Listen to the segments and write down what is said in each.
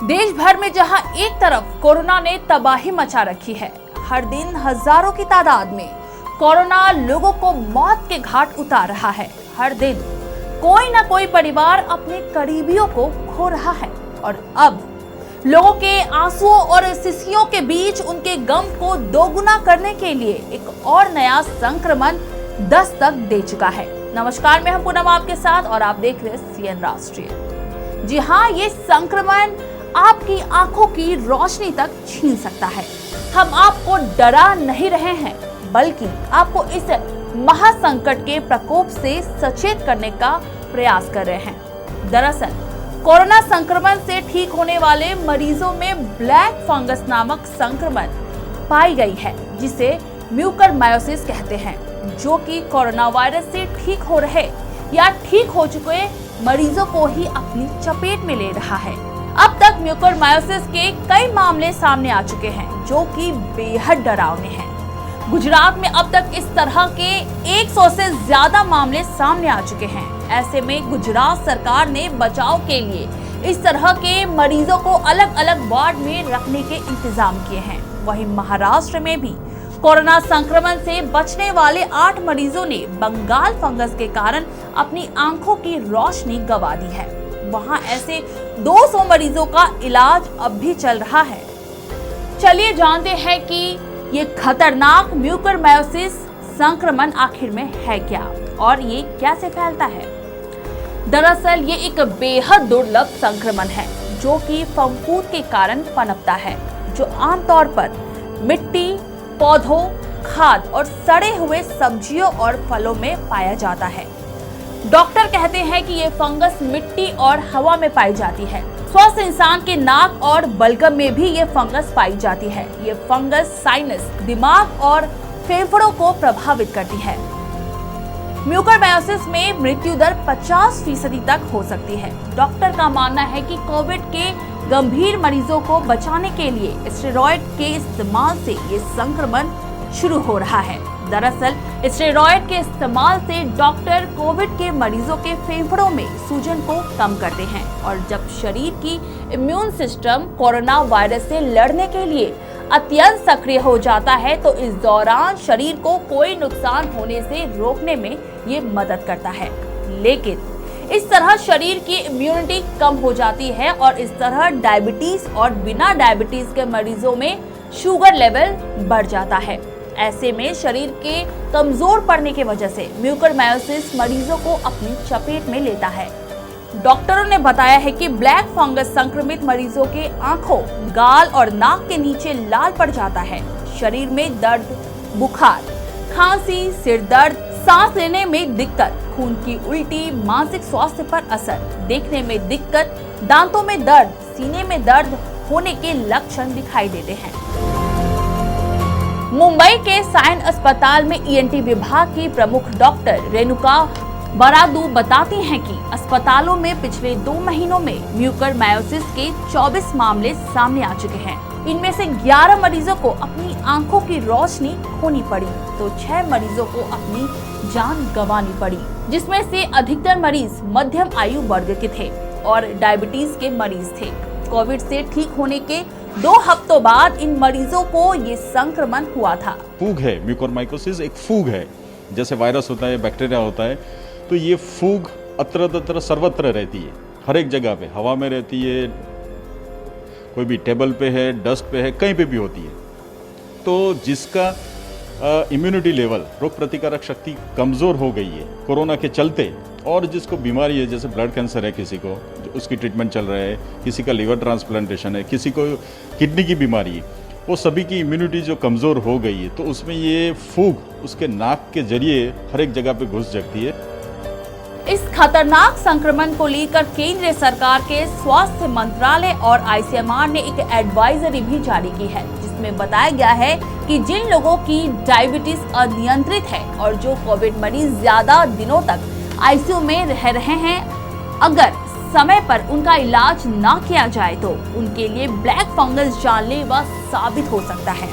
देश भर में जहां एक तरफ कोरोना ने तबाही मचा रखी है, हर दिन हजारों की तादाद में कोरोना लोगों को मौत के घाट उतार रहा है। हर दिन कोई ना कोई परिवार अपने करीबियों को खो रहा है और अब लोगों के आंसुओं और सिसियों के बीच उनके गम को दोगुना करने के लिए एक और नया संक्रमण दस्तक दे चुका है। नमस्कार, मैं हूं पूनम आपके साथ और आप देख रहे हैं सीएन राष्ट्रीय। जी हाँ, ये संक्रमण आपकी आंखों की रोशनी तक छीन सकता है। हम आपको डरा नहीं रहे हैं, बल्कि आपको इस महासंकट के प्रकोप से सचेत करने का प्रयास कर रहे हैं। दरअसल कोरोना संक्रमण से ठीक होने वाले मरीजों में ब्लैक फंगस नामक संक्रमण पाई गई है, जिसे म्यूकरमायोसिस कहते हैं, जो कि कोरोना वायरस से ठीक हो रहे या ठीक हो चुके मरीजों को ही अपनी चपेट में ले रहा है। अब तक म्यूकरमायोसिस के कई मामले सामने आ चुके हैं, जो कि बेहद डरावने हैं। गुजरात में अब तक इस तरह के 100 से ज्यादा मामले सामने आ चुके हैं। ऐसे में गुजरात सरकार ने बचाव के लिए इस तरह के मरीजों को अलग अलग वार्ड में रखने के इंतजाम किए हैं। वहीं महाराष्ट्र में भी कोरोना संक्रमण से बचने वाले 8 मरीजों ने बंगाल फंगस के कारण अपनी आंखों की रोशनी गंवा दी है। वहां ऐसे 200 मरीजों का इलाज अब भी चल रहा है। चलिए जानते हैं कि ये खतरनाक म्यूकरमायोसिस संक्रमण आखिर में है क्या और ये कैसे फैलता है। दरअसल ये एक बेहद दुर्लभ संक्रमण है, जो कि फफूंद के कारण पनपता है, जो आमतौर पर मिट्टी, पौधों, खाद और सड़े हुए सब्जियों और फलों में पाया जाता है। डॉक्टर कहते हैं कि ये फंगस मिट्टी और हवा में पाई जाती है। स्वस्थ इंसान के नाक और बलगम में भी ये फंगस पाई जाती है। ये फंगस साइनस, दिमाग और फेफड़ों को प्रभावित करती है। म्यूकरमायोसिस में मृत्यु दर 50% तक हो सकती है। डॉक्टर का मानना है कि कोविड के गंभीर मरीजों को बचाने के लिए स्टेरॉयड के इस्तेमाल से ये संक्रमण शुरू हो रहा है। दरअसल स्टेरॉयड के इस्तेमाल से डॉक्टर कोविड के मरीजों के फेफड़ों में सूजन को कम करते हैं और जब शरीर की इम्यून सिस्टम कोरोना वायरस से लड़ने के लिए अत्यंत सक्रिय हो जाता है, तो इस दौरान शरीर को कोई नुकसान होने से रोकने में ये मदद करता है। लेकिन इस तरह शरीर की इम्यूनिटी कम हो जाती है और इस तरह डायबिटीज और बिना डायबिटीज के मरीजों में शुगर लेवल बढ़ जाता है। ऐसे में शरीर के कमजोर पड़ने की वजह से म्यूकरमायोसिस मरीजों को अपनी चपेट में लेता है। डॉक्टरों ने बताया है कि ब्लैक फंगस संक्रमित मरीजों के आंखों, गाल और नाक के नीचे लाल पड़ जाता है। शरीर में दर्द, बुखार, खांसी, सिर दर्द, सांस लेने में दिक्कत, खून की उल्टी, मानसिक स्वास्थ्य पर असर, देखने में दिक्कत, दांतों में दर्द, सीने में दर्द होने के लक्षण दिखाई देते हैं। मुंबई के साइन अस्पताल में ईएनटी विभाग की प्रमुख डॉक्टर रेणुका बरादू बताती हैं कि अस्पतालों में पिछले 2 महीनों में म्यूकरमायोसिस के 24 मामले सामने आ चुके हैं। इनमें से 11 मरीजों को अपनी आंखों की रोशनी खोनी पड़ी, तो 6 मरीजों को अपनी जान गंवानी पड़ी, जिसमें से अधिकतर मरीज मध्यम आयु वर्ग के थे और डायबिटीज के मरीज थे। कोविड से ठीक होने के 2 हफ्तों बाद इन मरीजों को ये संक्रमण हुआ था। फूग है, म्यूकरमाइकोसिस एक फूग है। जैसे वायरस होता है, बैक्टीरिया होता है, तो ये फूग अत्र सर्वत्र रहती है, हर एक जगह पे, हवा में रहती है, कोई भी टेबल पे है, डेस्क पे है, कहीं पे भी होती है। तो जिसका इम्यूनिटी लेवल, रोग प्रतिकारक शक्ति कमज़ोर हो गई है कोरोना के चलते, और जिसको बीमारी है, जैसे ब्लड कैंसर है, किसी को उसकी ट्रीटमेंट चल रहा है, किसी का लीवर ट्रांसप्लांटेशन है, किसी को किडनी की बीमारी है, वो सभी की इम्यूनिटी जो कमज़ोर हो गई है, तो उसमें ये फूग उसके नाक के जरिए हर एक जगह पे घुस जाती है। इस खतरनाक संक्रमण को लेकर केंद्र सरकार के स्वास्थ्य मंत्रालय और आईसीएमआर ने एक एडवाइजरी भी जारी की है, जिसमें बताया गया है कि जिन लोगों की डायबिटीज अनियंत्रित है और जो कोविड मरीज ज्यादा दिनों तक आईसीयू में रह रहे हैं, अगर समय पर उनका इलाज ना किया जाए तो उनके लिए ब्लैक फंगस जानलेवा साबित हो सकता है।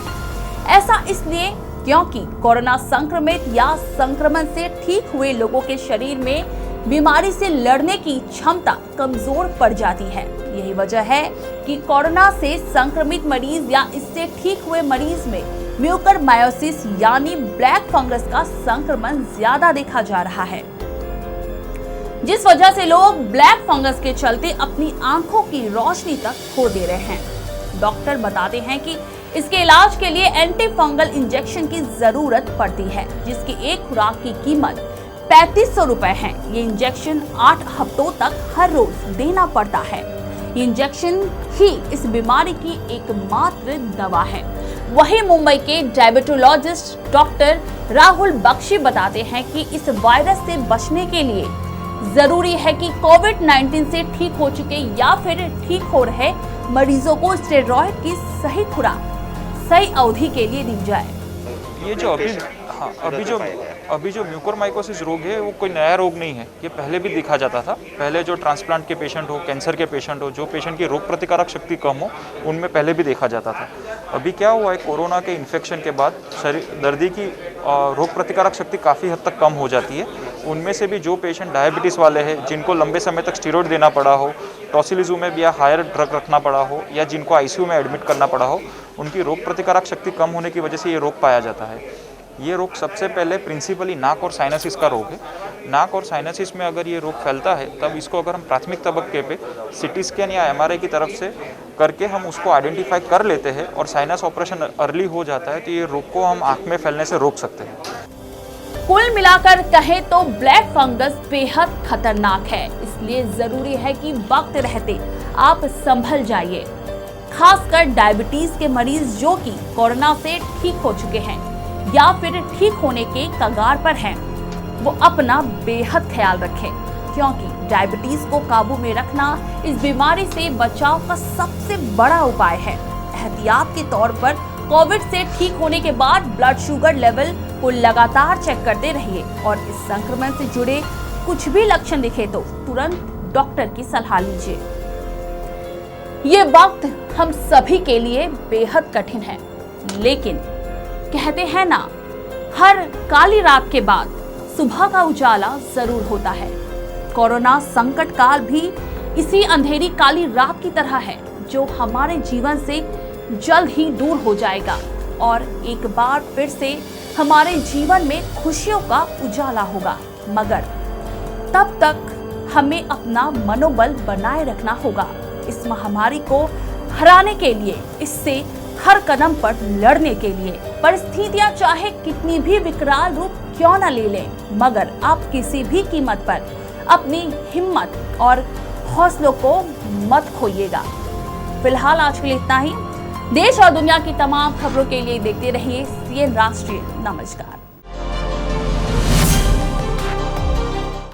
ऐसा इसलिए क्योंकि कोरोना संक्रमित या संक्रमण से ठीक हुए लोगों के शरीर में बीमारी से लड़ने की क्षमता कमजोर पड़ जाती है। यही वजह है कि कोरोना से संक्रमित मरीज या इससे ठीक हुए मरीज में म्यूकरमायोसिस यानी ब्लैक फंगस का संक्रमण ज्यादा देखा जा रहा है, जिस वजह से लोग ब्लैक फंगस के चलते अपनी आंखों की रोशनी तक खो दे रहे हैं। डॉक्टर बताते हैं कि इसके इलाज के लिए एंटी फंगल इंजेक्शन की जरूरत पड़ती है, जिसकी एक खुराक की कीमत 3500 रुपए है। ये इंजेक्शन 8 हफ्तों तक हर रोज देना पड़ता है। ये इंजेक्शन ही इस बीमारी की एकमात्र दवा है। वहीं मुंबई के डायबिटोलॉजिस्ट डॉक्टर राहुल बख्शी बताते हैं कि इस वायरस से बचने के लिए जरूरी है कि कोविड-19 से ठीक हो चुके या फिर ठीक हो रहे मरीजों को स्टेरॉइड की सही खुराक सही अवधि के लिए दी जाए। ये जो अभी जो म्यूकोरमाइकोसिस रोग है वो कोई नया रोग नहीं है, ये पहले भी देखा जाता था। पहले जो ट्रांसप्लांट के पेशेंट हो, कैंसर के पेशेंट हो, जो पेशेंट की रोग प्रतिकारक शक्ति कम हो, उनमें पहले भी देखा जाता था। अभी क्या हुआ है, कोरोना के इन्फेक्शन के बाद दर्दी की रोग प्रतिकारक शक्ति काफ़ी हद तक कम हो जाती है। उनमें से भी जो पेशेंट डायबिटीज़ वाले हैं, जिनको लंबे समय तक स्टीरॉयड देना पड़ा हो, टॉसिलिजुमेब या हायर ड्रग रखना पड़ा हो, या जिनको आईसीयू में एडमिट करना पड़ा हो, उनकी रोग प्रतिकारक शक्ति कम होने की वजह से ये रोग पाया जाता है। ये रोग सबसे पहले प्रिंसिपली नाक और साइनसिस का रोग है। नाक और साइनसिस में अगर ये रोग फैलता है, तब इसको अगर हम प्राथमिक तबक्के पे सीटी स्कैन या एमआरआई की तरफ से करके हम उसको आइडेंटिफाई कर लेते हैं और साइनस ऑपरेशन अर्ली हो जाता है, तो ये रोग को हम आँख में फैलने से रोक सकते हैं। कुल मिलाकर कहें तो ब्लैक फंगस बेहद खतरनाक है, इसलिए जरूरी है कि वक्त रहते आप संभल जाइए। खासकर डायबिटीज के मरीज जो कि कोरोना से ठीक हो चुके हैं या फिर ठीक होने के कगार पर हैं, वो अपना बेहद ख्याल रखें, क्योंकि डायबिटीज को काबू में रखना इस बीमारी से बचाव का सबसे बड़ा उपाय है। एहतियात के तौर पर कोविड से ठीक होने के बाद ब्लड शुगर लेवल को लगातार चेक करते रहिए और इस संक्रमण से जुड़े कुछ भी लक्षण दिखे तो तुरंत डॉक्टर की सलाह लीजिए। ये वक्त हम सभी के लिए बेहद कठिन है, लेकिन कहते हैं ना, हर काली रात के बाद सुबह का उजाला जरूर होता है। कोरोना संकट काल भी इसी अंधेरी काली रात की तरह है, जो हमारे जीवन से जल्द ही दूर हो जाएगा और एक बार फिर से हमारे जीवन में खुशियों का उजाला होगा। मगर तब तक हमें अपना मनोबल बनाए रखना होगा। इस महामारी को हराने के लिए, इससे हर कदम पर लड़ने के लिए परिस्थितियां चाहे कितनी भी विकराल रूप क्यों न ले लें, मगर आप किसी भी कीमत पर अपनी हिम्मत और हौसलों को मत खोइएगा। फिलहाल आज के लिए इतना ही। देश और दुनिया की तमाम खबरों के लिए देखते रहिए CN राष्ट्रीय। नमस्कार।